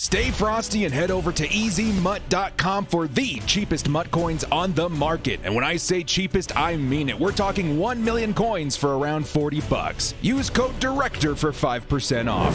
Stay frosty and head over to easymutt.com for the cheapest mutt coins on the market. And when I say cheapest, I mean it. We're talking 1 million coins for around 40 bucks. Use code DIRECTOR for 5% off.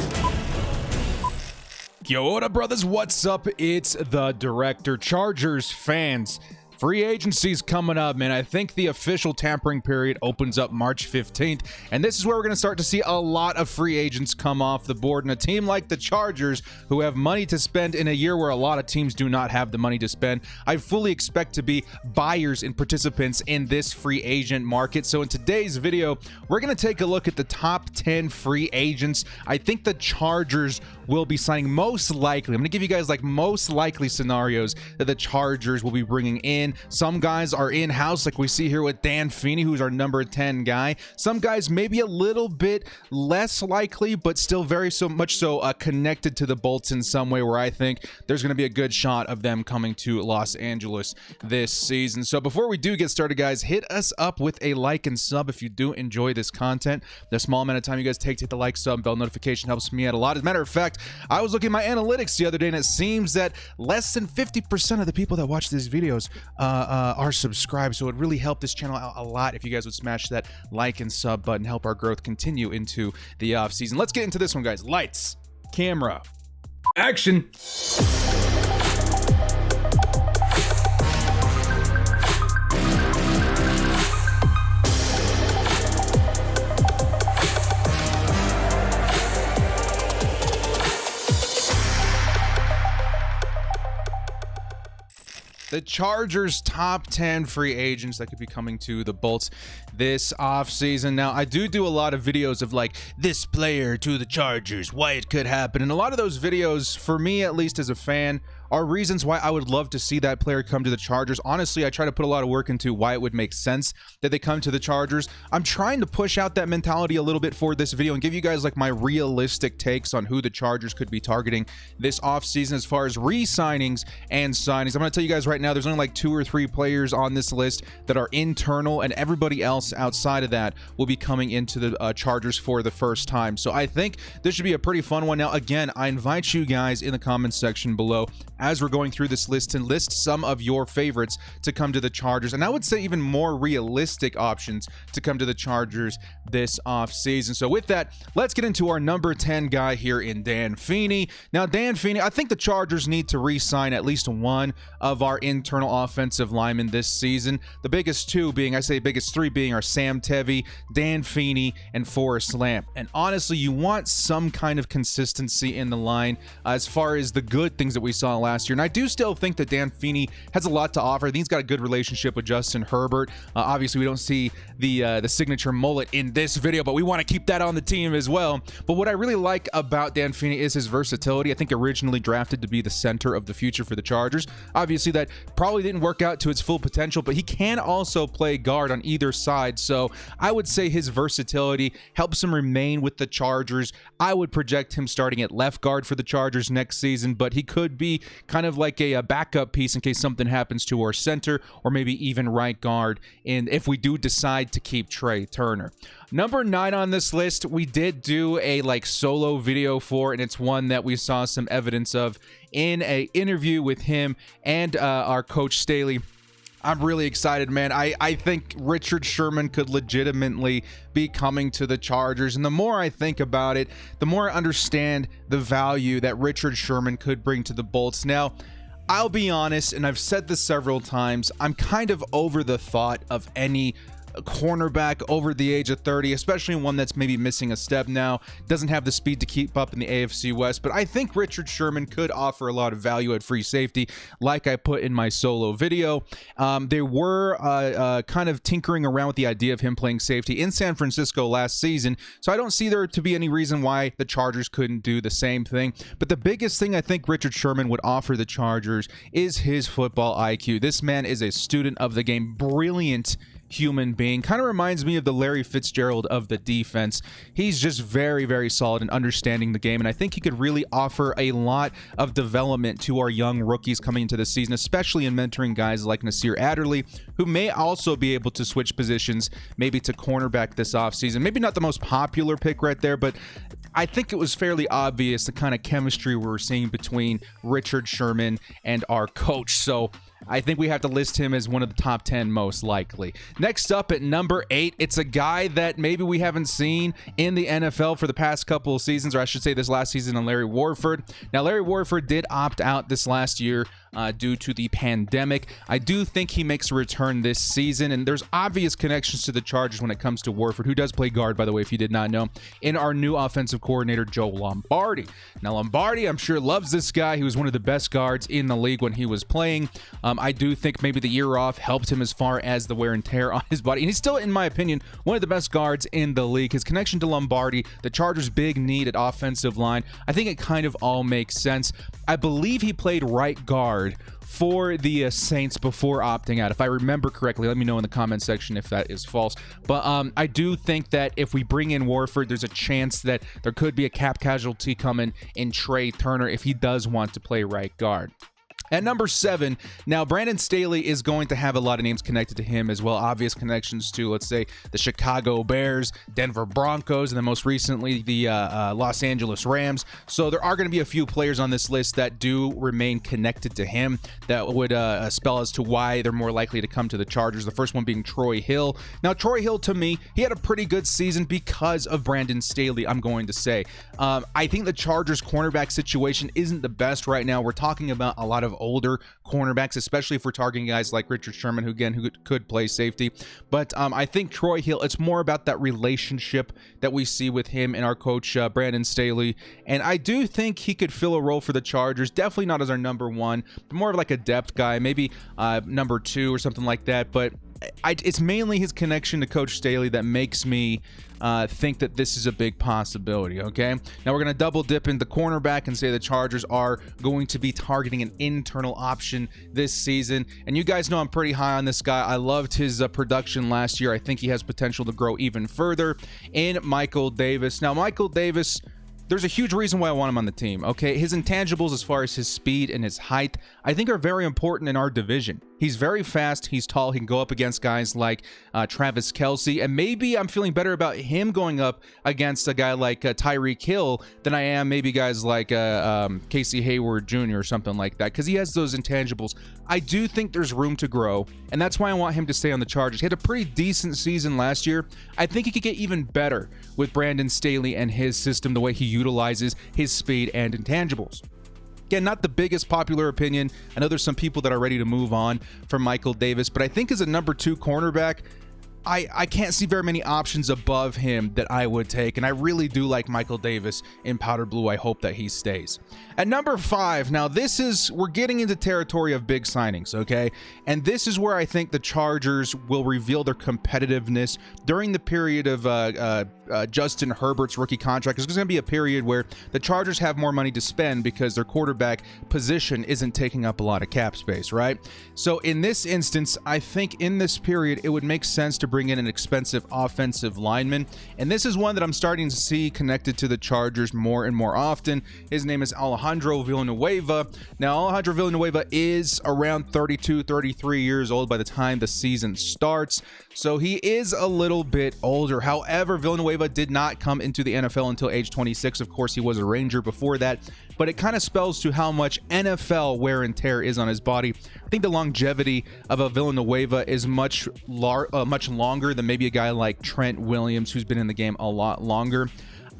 Yo, what up, brothers? What's up? It's the Director. Chargers fans, free agency's coming up, man. I think the official tampering period opens up March 15th, and this is where we're going to start to see a lot of free agents come off the board. And a team like the Chargers, who have money to spend in a year where a lot of teams do not have the money to spend, I fully expect to be buyers and participants in this free agent market. So in today's video, we're going to take a look at the top 10 free agents I think the Chargers will be signing most likely. I'm going to give you guys like most likely scenarios that the Chargers will be bringing in. Some guys are in-house, like we see here with Dan Feeney, who's our number 10 guy. Some guys maybe a little bit less likely, but still very much so connected to the Bolts in some way, where I think there's going to be a good shot of them coming to Los Angeles this season. So before we do get started, guys, hit us up with a like and sub if you do enjoy this content. The small amount of time you guys take to hit the like, sub, bell notification helps me out a lot. As a matter of fact, I was looking at my analytics the other day, and it seems that less than 50% of the people that watch these videos are subscribed, so it would really help this channel out a lot if you guys would smash that like and sub button, help our growth continue into the off season. Let's get into this one, guys. Lights, camera, action. The Chargers' top 10 free agents that could be coming to the Bolts this offseason. Now, I do a lot of videos of like this player to the Chargers, why it could happen. And a lot of those videos, for me at least as a fan, are reasons why I would love to see that player come to the Chargers. Honestly, I try to put a lot of work into why it would make sense that they come to the Chargers. I'm trying to push out that mentality a little bit for this video and give you guys like my realistic takes on who the Chargers could be targeting this offseason as far as re-signings and signings. I'm going to tell you guys right now, there's only like 2 or 3 players on this list that are internal, and everybody else outside of that will be coming into the Chargers for the first time. So I think this should be a pretty fun one. Now, again, I invite you guys in the comments section below as we're going through this list and list some of your favorites to come to the Chargers, and I would say even more realistic options to come to the Chargers this offseason. So with that, let's get into our number 10 guy here in Dan Feeney. Now, Dan Feeney, I think the Chargers need to re-sign at least one of our internal offensive linemen this season. The biggest 2 being, I say biggest 3 being, are Sam Tevi, Dan Feeney, and Forrest Lamp. And honestly, you want some kind of consistency in the line as far as the good things that we saw last year. And I do still think that Dan Feeney has a lot to offer. I think he's got a good relationship with Justin Herbert. Obviously, we don't see the signature mullet in this video, but we want to keep that on the team as well. But what I really like about Dan Feeney is his versatility. I think originally drafted to be the center of the future for the Chargers. Obviously, that probably didn't work out to its full potential, but he can also play guard on either side. So I would say his versatility helps him remain with the Chargers. I would project him starting at left guard for the Chargers next season, but he could be kind of like a backup piece in case something happens to our center, or maybe even right guard, and if we do decide to keep Trey Turner. Number 9 on this list, we did do a like solo video for, and it's one that we saw some evidence of in a interview with him and our coach Staley. I'm really excited, man. I think Richard Sherman could legitimately be coming to the Chargers. And the more I think about it, the more I understand the value that Richard Sherman could bring to the Bolts. Now, I'll be honest, and I've said this several times, I'm kind of over the thought of any cornerback over the age of 30, especially one that's maybe missing a step now, doesn't have the speed to keep up in the AFC West. But I think Richard Sherman could offer a lot of value at free safety, like I put in my solo video. They were kind of tinkering around with the idea of him playing safety in San Francisco last season, so I don't see there to be any reason why the Chargers couldn't do the same thing. But the biggest thing I think Richard Sherman would offer the Chargers is his football IQ. This man is a student of the game, brilliant human being. Kind of reminds me of the Larry Fitzgerald of the defense. He's just very, very solid in understanding the game, and I think he could really offer a lot of development to our young rookies coming into the season, especially in mentoring guys like Nasir Adderley, who may also be able to switch positions, maybe to cornerback this offseason. Maybe not the most popular pick right there, but I think it was fairly obvious the kind of chemistry we were seeing between Richard Sherman and our coach. So I think we have to list him as one of the top 10 most likely. Next up at number 8, it's a guy that maybe we haven't seen in the NFL for the past couple of seasons, or I should say this last season, on Larry Warford. Now, Larry Warford did opt out this last year due to the pandemic. I do think he makes a return this season, and there's obvious connections to the Chargers when it comes to Warford, who does play guard, by the way, if you did not know, in our new offensive coordinator, Joe Lombardi. Now, Lombardi, I'm sure, loves this guy. He was one of the best guards in the league when he was playing. I do think maybe the year off helped him as far as the wear and tear on his body, and he's still, in my opinion, one of the best guards in the league. His connection to Lombardi, the Chargers' big need at offensive line, I think it kind of all makes sense. I believe he played right guard for the Saints before opting out, if I remember correctly. Let me know in the comment section if that is false. But I do think that if we bring in Warford, there's a chance that there could be a cap casualty coming in Trey Turner if he does want to play right guard. At number 7, now Brandon Staley is going to have a lot of names connected to him as well. Obvious connections to, let's say, the Chicago Bears, Denver Broncos, and then most recently the Los Angeles Rams. So there are going to be a few players on this list that do remain connected to him that would spell as to why they're more likely to come to the Chargers. The first one being Troy Hill. Now, Troy Hill, to me, he had a pretty good season because of Brandon Staley, I'm going to say. I think the Chargers cornerback situation isn't the best right now. We're talking about a lot of older cornerbacks, especially if we're targeting guys like Richard Sherman, who could play safety. But I think Troy Hill, it's more about that relationship that we see with him and our coach, Brandon Staley. And I do think he could fill a role for the Chargers. Definitely not as our number 1, but more of like a depth guy, maybe number 2 or something like that. But it's mainly his connection to Coach Staley that makes me think that this is a big possibility, okay? Now we're going to double dip into cornerback and say the Chargers are going to be targeting an internal option this season. And you guys know I'm pretty high on this guy. I loved his production last year. I think he has potential to grow even further in Michael Davis. Now, Michael Davis, there's a huge reason why I want him on the team, okay? His intangibles as far as his speed and his height, I think are very important in our division. He's very fast, he's tall, he can go up against guys like Travis Kelce, and maybe I'm feeling better about him going up against a guy like Tyreek Hill than I am maybe guys like Casey Hayward Jr. or something like that, because he has those intangibles. I do think there's room to grow, and that's why I want him to stay on the Chargers. He had a pretty decent season last year. I think he could get even better with Brandon Staley and his system, the way he utilizes his speed and intangibles. Again, not the biggest popular opinion. I know there's some people that are ready to move on from Michael Davis, but I think as a number 2 cornerback, I can't see very many options above him that I would take, and I really do like Michael Davis in powder blue. I hope that he stays. At number 5, now we're getting into territory of big signings, okay? And this is where I think the Chargers will reveal their competitiveness during the period of Justin Herbert's rookie contract. There's going to be a period where the Chargers have more money to spend because their quarterback position isn't taking up a lot of cap space, right? So in this instance, I think in this period, it would make sense to bring in an expensive offensive lineman. And this is one that I'm starting to see connected to the Chargers more and more often. His name is Alejandro Villanueva. Now, Alejandro Villanueva is around 32, 33 years old by the time the season starts. So he is a little bit older. However, Villanueva did not come into the NFL until age 26. Of course, he was a Ranger before that, but it kind of spells to how much NFL wear and tear is on his body. I think the longevity of a Villanueva is much longer than maybe a guy like Trent Williams, who's been in the game a lot longer.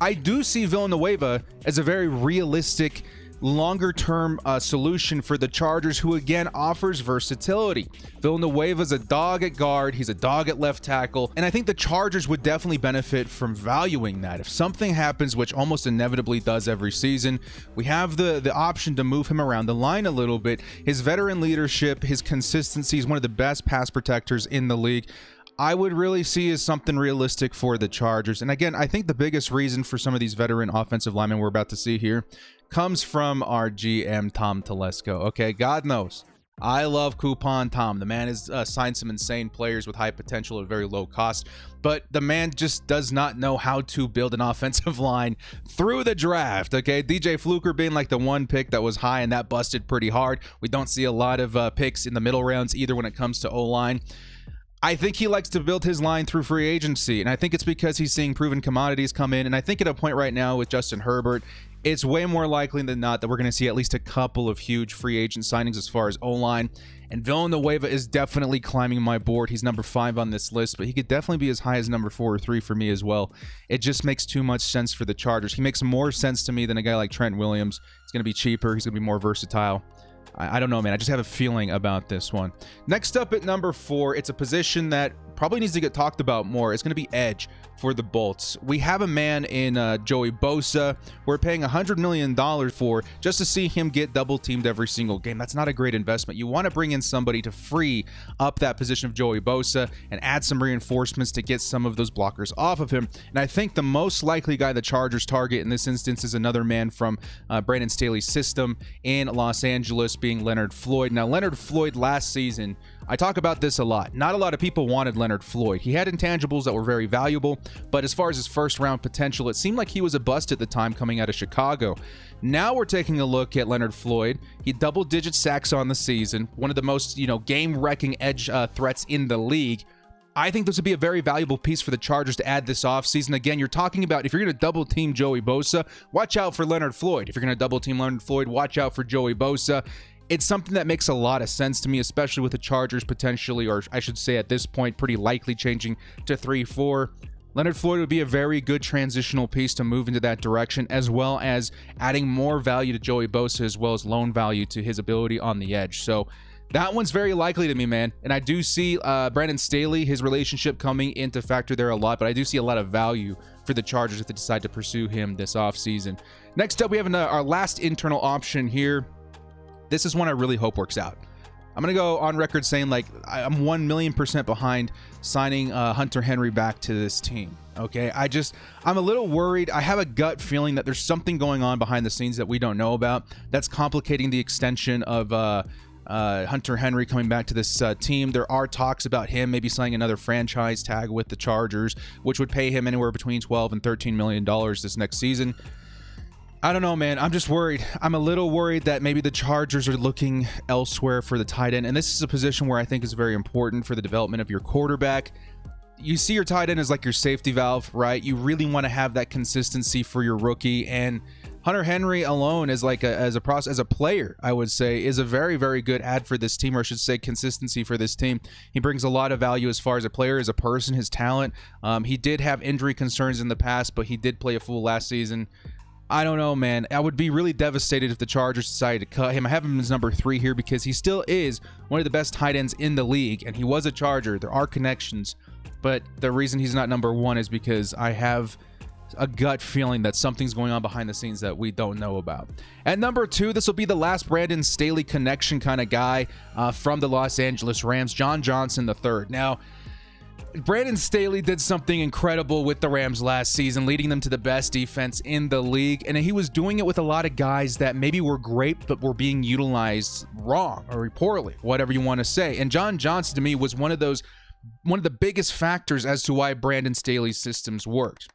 I do see Villanueva as a very realistic longer-term solution for the Chargers, who again offers versatility. Villanueva's a dog at guard, he's a dog at left tackle, and I think the Chargers would definitely benefit from valuing that. If something happens, which almost inevitably does every season, we have the option to move him around the line a little bit. His veteran leadership, his consistency, is one of the best pass protectors in the league. I would really see as something realistic for the Chargers. And again, I think the biggest reason for some of these veteran offensive linemen we're about to see here comes from our GM, Tom Telesco. Okay, God knows I love Coupon Tom. The man has signed some insane players with high potential at very low cost, but the man just does not know how to build an offensive line through the draft. Okay, DJ Fluker being like the one pick that was high and that busted pretty hard. We don't see a lot of picks in the middle rounds either when it comes to O-line. I think he likes to build his line through free agency, and I think it's because he's seeing proven commodities come in. And I think at a point right now with Justin Herbert, it's way more likely than not that we're going to see at least a couple of huge free agent signings as far as O-line. And Villanueva is definitely climbing my board. He's number 5 on this list, but he could definitely be as high as number 4 or 3 for me as well. It just makes too much sense for the Chargers. He makes more sense to me than a guy like Trent Williams. He's going to be cheaper. He's going to be more versatile. I don't know, man. I just have a feeling about this one. Next up at number 4, it's a position that probably needs to get talked about more. It's going to be edge for the Bolts. We have a man in Joey Bosa we're paying $100 million for just to see him get double teamed every single game. That's not a great investment. You want to bring in somebody to free up that position of Joey Bosa and add some reinforcements to get some of those blockers off of him. And I think the most likely guy the Chargers target in this instance is another man from Brandon Staley's system in Los Angeles, being Leonard Floyd. Now, Leonard Floyd last season, I talk about this a lot. Not a lot of people wanted Leonard Floyd. He had intangibles that were very valuable, but as far as his first round potential, it seemed like he was a bust at the time coming out of Chicago. Now we're taking a look at Leonard Floyd. He double-digit sacks on the season, one of the most, game-wrecking edge threats in the league. I think this would be a very valuable piece for the Chargers to add this offseason. Again, you're talking about if you're going to double-team Joey Bosa, watch out for Leonard Floyd. If you're going to double-team Leonard Floyd, watch out for Joey Bosa. It's something that makes a lot of sense to me, especially with the Chargers potentially, or I should say at this point, pretty likely changing to 3-4. Leonard Floyd would be a very good transitional piece to move into that direction, as well as adding more value to Joey Bosa, as well as loan value to his ability on the edge. So that one's very likely to me, man. And I do see Brandon Staley, his relationship coming into factor there a lot, but I do see a lot of value for the Chargers if they decide to pursue him this offseason. Next up, we have our last internal option here. This is one I really hope works out. I'm going to go on record saying, I'm 1,000,000% behind signing Hunter Henry back to this team. Okay, I'm a little worried. I have a gut feeling that there's something going on behind the scenes that we don't know about that's complicating the extension of Hunter Henry coming back to this team. There are talks about him maybe signing another franchise tag with the Chargers, which would pay him anywhere between $12 and $13 million this next season. I don't know, man. I'm just worried. I'm a little worried that maybe the Chargers are looking elsewhere for the tight end. And this is a position where I think is very important for the development of your quarterback. You see your tight end as like your safety valve, right? You really want to have that consistency for your rookie. And Hunter Henry alone as a player, I would say, is a very, very good add for this team, or I should say consistency for this team. He brings a lot of value as far as a player, as a person, his talent. He did have injury concerns in the past, but he did play a full last season. I don't know, man. I would be really devastated if the Chargers decided to cut him. I have him as number 3 here because he still is one of the best tight ends in the league, and he was a Charger. There are connections, but the reason he's not number 1 is because I have a gut feeling that something's going on behind the scenes that we don't know about. At number 2, this will be the last Brandon Staley connection kind of guy from the Los Angeles Rams, John Johnson III. Now, Brandon Staley did something incredible with the Rams last season, leading them to the best defense in the league, and he was doing it with a lot of guys that maybe were great but were being utilized wrong or poorly, whatever you want to say. And John Johnson, to me, was one of the biggest factors as to why Brandon Staley's systems worked.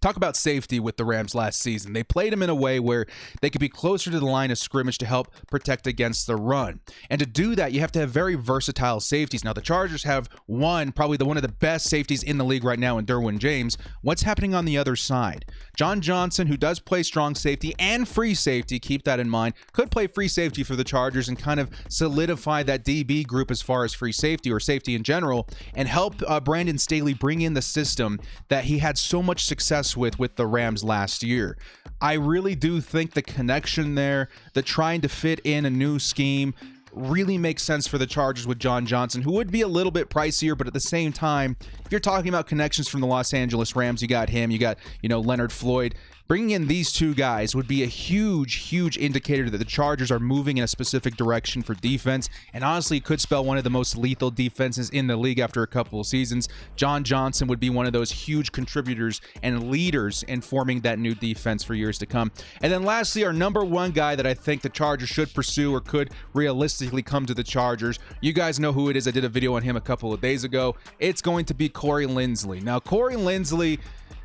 Talk about safety with the Rams last season. They played him in a way where they could be closer to the line of scrimmage to help protect against the run. And to do that, you have to have very versatile safeties. Now, the Chargers have probably one of the best safeties in the league right now in Derwin James. What's happening on the other side? John Johnson, who does play strong safety and free safety, keep that in mind, could play free safety for the Chargers and kind of solidify that DB group as far as free safety or safety in general, and help Brandon Staley bring in the system that he had so much success with the Rams last year. I really do think the connection there, the trying to fit in a new scheme, really makes sense for the Chargers with John Johnson, who would be a little bit pricier, but at the same time, if you're talking about connections from the Los Angeles Rams, you got him, you got, Leonard Floyd. Bringing in these two guys would be a huge indicator that the Chargers are moving in a specific direction for defense, and honestly, it could spell one of the most lethal defenses in the league after a couple of seasons. John Johnson would be one of those huge contributors and leaders in forming that new defense for years to come. And then lastly, our number one guy that I think the Chargers should pursue or could realistically come to the Chargers. You guys know who it is. I did a video on him a couple of days ago. It's going to be Corey Linsley. Now, Corey Linsley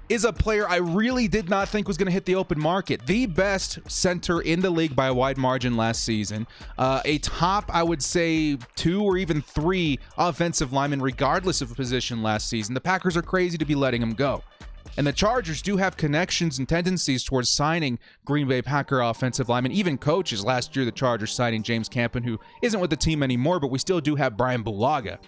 is a player I really did not think was going to hit the open market. The best center in the league by a wide margin last season. A top, I would say, 2 or even 3 offensive linemen, regardless of position last season. The Packers are crazy to be letting him go. And the Chargers do have connections and tendencies towards signing Green Bay Packer offensive linemen, even coaches. Last year, the Chargers signing James Campen, who isn't with the team anymore, but we still do have Brian Bulaga.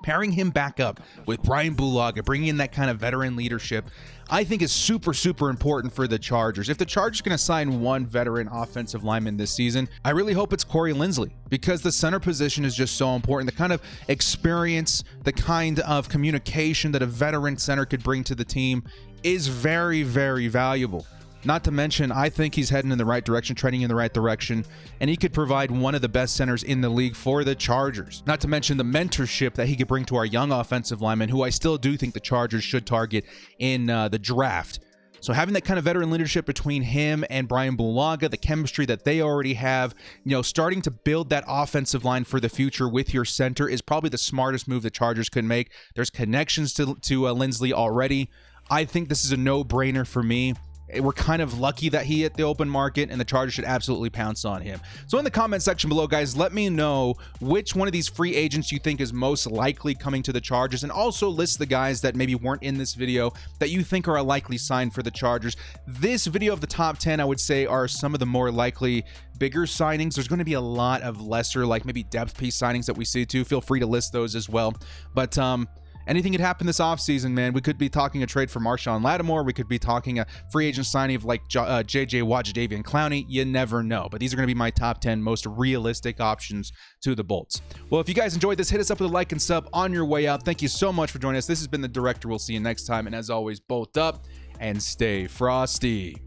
Pairing him back up with Brian Bulaga, bringing in that kind of veteran leadership, I think is super important for the Chargers. If the Chargers are going to sign one veteran offensive lineman this season, I really hope it's Corey Linsley, because the center position is just so important. The kind of experience, the kind of communication that a veteran center could bring to the team is very valuable. Not to mention, I think he's heading in the right direction, trending in the right direction, and he could provide one of the best centers in the league for the Chargers. Not to mention the mentorship that he could bring to our young offensive linemen, who I still do think the Chargers should target in the draft. So having that kind of veteran leadership between him and Brian Bulaga, the chemistry that they already have, starting to build that offensive line for the future with your center is probably the smartest move the Chargers could make. There's connections to Linsley already. I think this is a no-brainer for me. We're kind of lucky that he hit the open market, and the Chargers should absolutely pounce on him. So in the comment section below, guys, let me know which one of these free agents you think is most likely coming to the Chargers, and also list the guys that maybe weren't in this video that you think are a likely sign for the Chargers. This video of the top 10, I would say, are some of the more likely bigger signings. There's going to be a lot of lesser, like maybe depth piece signings that we see too. Feel free to list those as well. But anything could happen this offseason, man. We could be talking a trade for Marshawn Lattimore. We could be talking a free agent signing of like J.J. Watt, Jadeveon Clowney. You never know. But these are going to be my top 10 most realistic options to the Bolts. Well, if you guys enjoyed this, hit us up with a like and sub on your way out. Thank you so much for joining us. This has been The Director. We'll see you next time. And as always, bolt up and stay frosty.